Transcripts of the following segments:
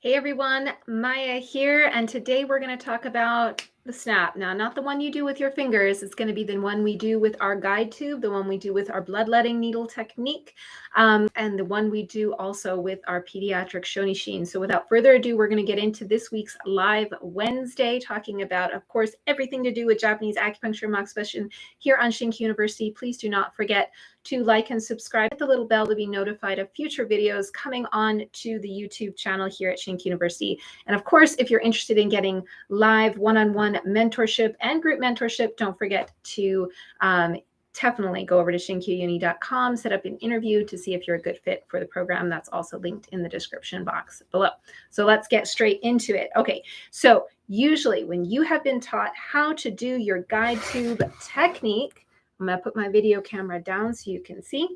Hey everyone, Maya here, and today we're going to talk about the SNAP. Now, not the one you do with your fingers. It's going to be the one we do with our guide tube, the one we do with our bloodletting needle technique, and the one we do also with our pediatric shonishin. So without further ado, we're going to get into this week's Live Wednesday, talking about, of course, everything to do with Japanese acupuncture, moxibustion here on ShinKyu University. Please do not forget to like and subscribe, hit the little bell to be notified of future videos coming on to the YouTube channel here at ShinKyu University. And of course, if you're interested in getting live one-on-one mentorship and group mentorship, don't forget to definitely go over to shinkyuuni.com, set up an interview to see if you're a good fit for the program. That's also linked in the description box below. So let's get straight into it. Okay, so usually when you have been taught how to do your guide tube technique, I'm going to put my video camera down so you can see.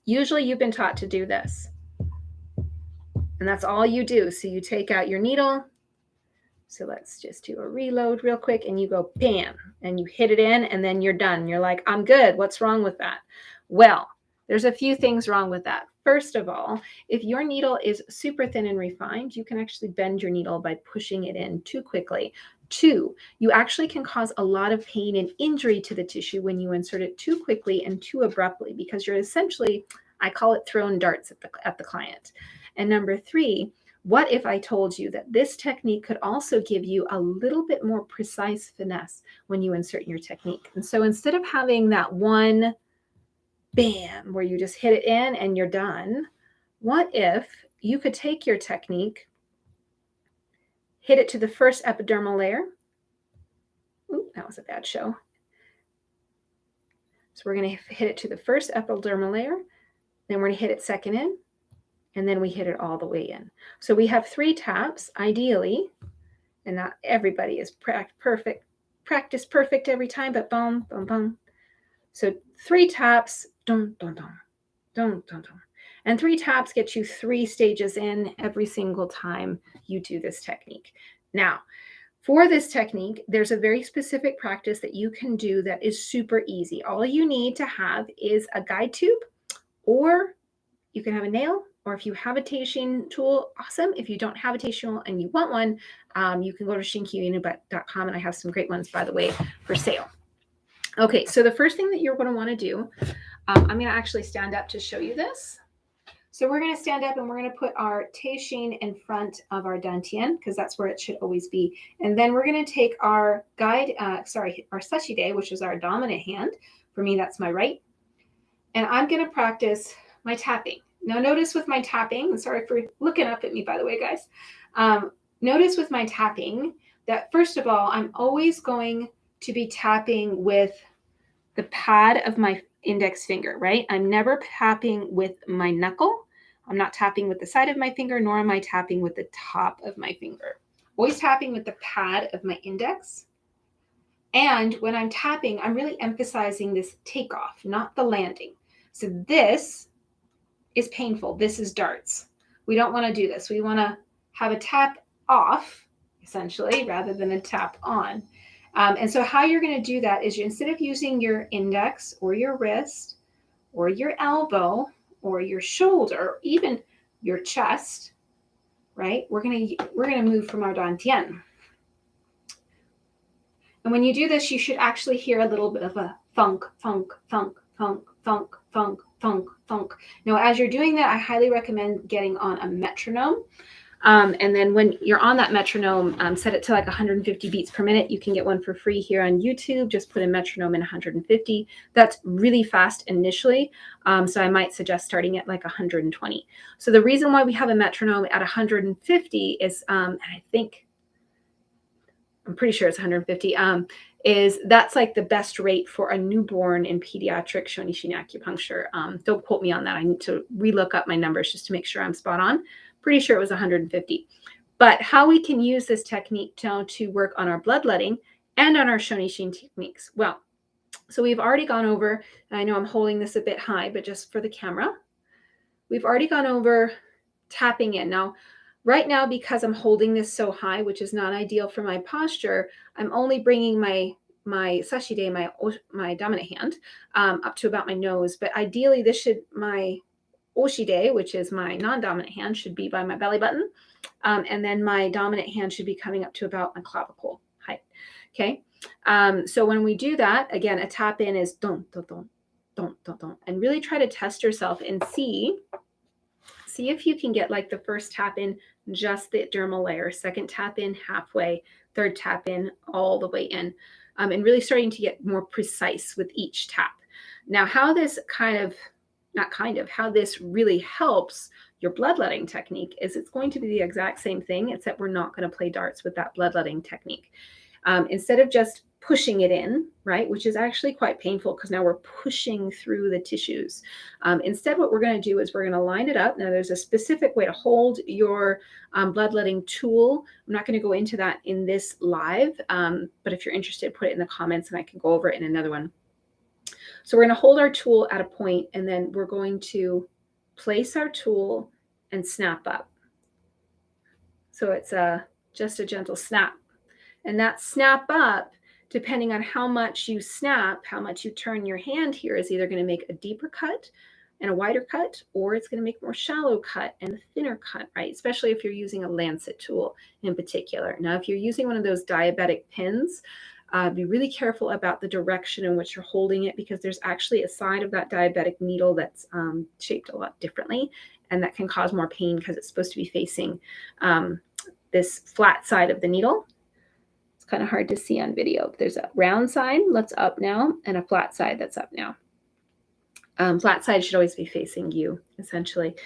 Usually you've been taught to do this. And that's all you do. So you take out your needle. So let's just do a reload real quick, and you go bam, and you hit it in, and then you're done. You're like, I'm good. What's wrong with that? Well, there's a few things wrong with that. First of all, if your needle is super thin and refined, you can actually bend your needle by pushing it in too quickly. Two, you actually can cause a lot of pain and injury to the tissue when you insert it too quickly and too abruptly, because you're essentially, I call it throwing darts at the client. And number three, what if I told you that this technique could also give you a little bit more precise finesse when you insert your technique? And so instead of having that one bam where you just hit it in and you're done, what if you could take your technique, hit it to the first epidermal layer. Ooh, that was a bad show. So we're going to hit it to the first epidermal layer, then we're going to hit it second in, and then we hit it all the way in. So we have 3 taps, ideally, and not everybody is practice perfect every time, but boom, boom, boom. So 3 taps, dun, dun, dun, dun, dun, dun. And 3 taps get you 3 stages in every single time you do this technique. Now, for this technique, there's a very specific practice that you can do that is super easy. All you need to have is a guide tube, or you can have a nail, or if you have a teishin tool, awesome. If you don't have a teishin tool and you want one, you can go to shinkyuuni.com, and I have some great ones, by the way, for sale. Okay, so the first thing that you're going to want to do, I'm going to actually stand up to show you this. So we're going to stand up and we're going to put our teishin in front of our dantian, because that's where it should always be. And then we're going to take our our sashide, which is our dominant hand. For me, that's my right. And I'm going to practice my tapping. Now notice with my tapping, sorry for looking up at me, by the way, guys. Notice with my tapping that, first of all, I'm always going to be tapping with the pad of my index finger, right? I'm never tapping with my knuckle. I'm not tapping with the side of my finger, nor am I tapping with the top of my finger. Always tapping with the pad of my index. And when I'm tapping, I'm really emphasizing this takeoff, not the landing. So this is painful. This is darts. We don't want to do this. We want to have a tap off, essentially, rather than a tap on. And so how you're going to do that is, instead of using your index or your wrist or your elbow or your shoulder, or even your chest, right? We're going to move from our dantian. And when you do this, you should actually hear a little bit of a thunk, thunk, thunk, thunk, thunk, thunk, thunk, thunk. Now, as you're doing that, I highly recommend getting on a metronome. And then when you're on that metronome, set it to like 150 beats per minute. You can get one for free here on YouTube. Just put a metronome in 150. That's really fast initially. So I might suggest starting at like 120. So the reason why we have a metronome at 150 is, and I'm pretty sure it's 150, is that's like the best rate for a newborn in pediatric shonishin acupuncture. Don't quote me on that. I need to relook up my numbers just to make sure I'm spot on. Pretty sure it was 150. But how we can use this technique to work on our bloodletting and on our shonishin techniques. Well, so we've already gone over, and I know I'm holding this a bit high, but just for the camera, we've already gone over tapping in. Now, right now, because I'm holding this so high, which is not ideal for my posture, I'm only bringing my sashide, my dominant hand, up to about my nose. But ideally, my oshide, which is my non-dominant hand, should be by my belly button. And then my dominant hand should be coming up to about my clavicle height. Okay. So when we do that, again, a tap in is don, don, don, don, don, don, and really try to test yourself and see if you can get like the first tap in just the dermal layer, second tap in halfway, third tap in all the way in, and really starting to get more precise with each tap. Now, how this how this really helps your bloodletting technique is it's going to be the exact same thing, except we're not going to play darts with that bloodletting technique. Instead of just pushing it in, right, which is actually quite painful because now we're pushing through the tissues. Instead, what we're going to do is we're going to line it up. Now, there's a specific way to hold your bloodletting tool. I'm not going to go into that in this live, but if you're interested, put it in the comments and I can go over it in another one. So we're going to hold our tool at a point, and then we're going to place our tool and snap up. So it's just a gentle snap. And that snap up, depending on how much you snap, how much you turn your hand here, is either going to make a deeper cut and a wider cut, or it's going to make a more shallow cut and a thinner cut, right? Especially if you're using a lancet tool in particular. Now, if you're using one of those diabetic pins, be really careful about the direction in which you're holding it, because there's actually a side of that diabetic needle that's shaped a lot differently, and that can cause more pain because it's supposed to be facing this flat side of the needle. It's kind of hard to see on video. There's a round side that's up now and a flat side that's up now. Flat side should always be facing you, essentially.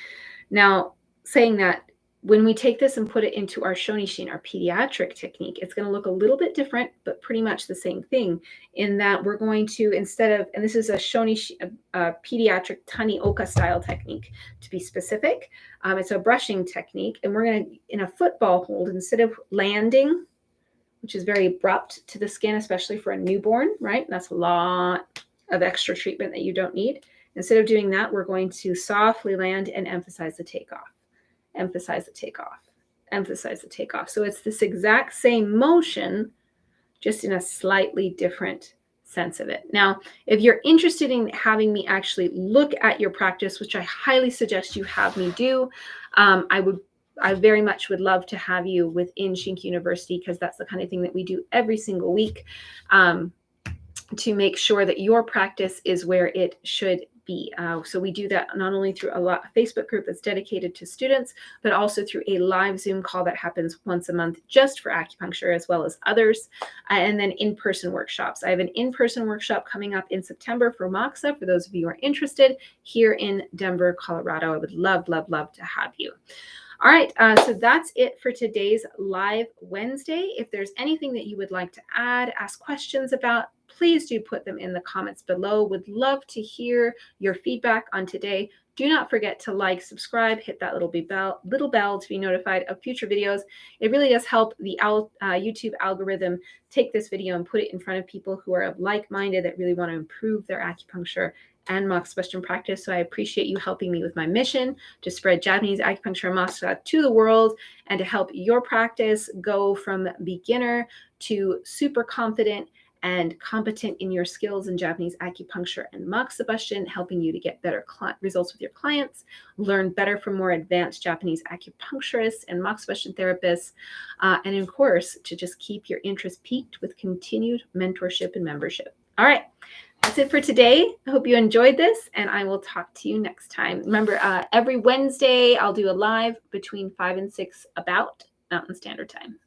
Now, saying that, when we take this and put it into our shonishin, our pediatric technique, it's going to look a little bit different, but pretty much the same thing, in that we're going to, instead of, and this is a shonishin, pediatric tanioka style technique to be specific. It's a brushing technique, and we're going to, in a football hold, instead of landing, which is very abrupt to the skin, especially for a newborn, right? That's a lot of extra treatment that you don't need. Instead of doing that, we're going to softly land and emphasize the takeoff. Emphasize the takeoff, emphasize the takeoff. So it's this exact same motion, just in a slightly different sense of it. Now, if you're interested in having me actually look at your practice, which I highly suggest you have me do, I very much would love to have you within ShinKyu University, because that's the kind of thing that we do every single week to make sure that your practice is where it should be. So we do that not only through a Facebook group that's dedicated to students, but also through a live Zoom call that happens once a month just for acupuncture, as well as others, and then in-person workshops. I have an in-person workshop coming up in September for Moxa, for those of you who are interested, here in Denver, Colorado. I would love, love, love to have you. All right, so that's it for today's Live Wednesday. If there's anything that you would like to add, ask questions about, please do put them in the comments below. Would love to hear your feedback on today. Do not forget to like, subscribe, hit that little bell to be notified of future videos. It really does help the YouTube algorithm take this video and put it in front of people who are like-minded, that really want to improve their acupuncture and moxibustion practice. So I appreciate you helping me with my mission to spread Japanese acupuncture and moxa to the world, and to help your practice go from beginner to super confident and competent in your skills in Japanese acupuncture and moxibustion, helping you to get better results with your clients, learn better from more advanced Japanese acupuncturists and moxibustion therapists, and of course, to just keep your interest piqued with continued mentorship and membership. All right. That's it for today. I hope you enjoyed this, and I will talk to you next time. Remember, every Wednesday, I'll do a live between 5 and 6 about Mountain Standard Time.